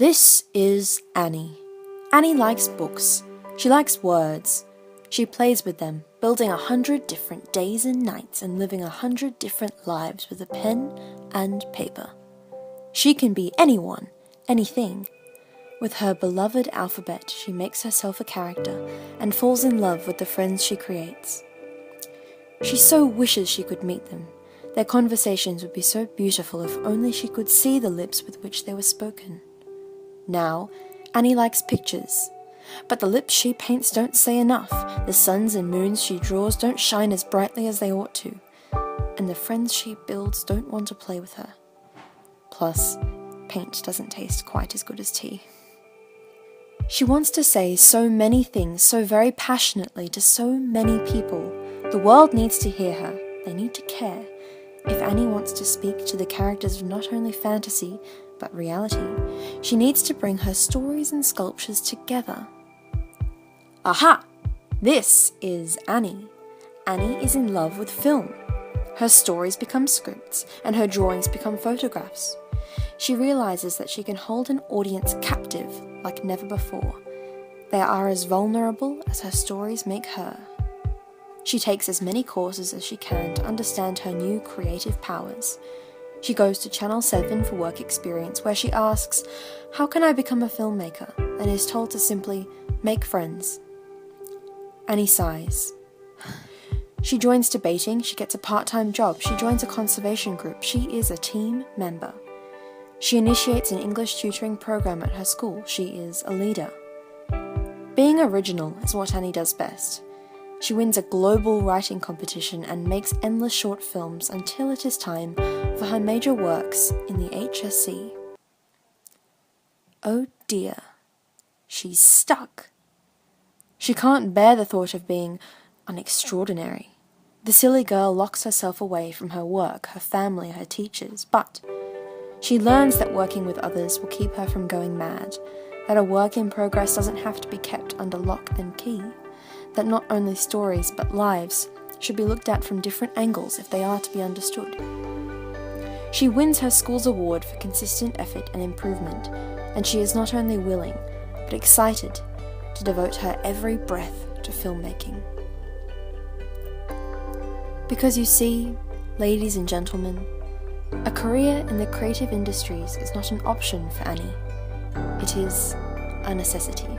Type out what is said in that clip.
This is Annie. Annie likes books. She likes words. She plays with them, building 100 different days and nights and living 100 different lives with a pen and paper. She can be anyone, anything. With her beloved alphabet, she makes herself a character and falls in love with the friends she creates. She so wishes she could meet them. Their conversations would be so beautiful if only she could see the lips with which they were spoken. Now, Annie likes pictures. But the lips she paints don't say enough. The suns and moons she draws don't shine as brightly as they ought to. And the friends she builds don't want to play with her. Plus, paint doesn't taste quite as good as tea. She wants to say so many things so very passionately to so many people. The world needs to hear her. They need to care. If Annie wants to speak to the characters of not only fantasy, but reality, she needs to bring her stories and sculptures together. Aha! This is Annie. Annie is in love with film. Her stories become scripts, and her drawings become photographs. She realizes that she can hold an audience captive like never before. They are as vulnerable as her stories make her. She takes as many courses as she can to understand her new creative powers. She goes to Channel 7 for work experience, where she asks, "How can I become a filmmaker?" and is told to simply make friends. Annie sighs. She joins debating, she gets a part-time job, she joins a conservation group, she is a team member. She initiates an English tutoring program at her school, she is a leader. Being original is what Annie does best. She wins a global writing competition and makes endless short films until it is time for her major works in the HSC. Oh dear, she's stuck. She can't bear the thought of being unextraordinary. The silly girl locks herself away from her work, her family, her teachers, but she learns that working with others will keep her from going mad, that a work in progress doesn't have to be kept under lock and key, that not only stories but lives should be looked at from different angles if they are to be understood. She wins her school's award for consistent effort and improvement, and she is not only willing, but excited to devote her every breath to filmmaking. Because you see, ladies and gentlemen, a career in the creative industries is not an option for Annie. It is a necessity.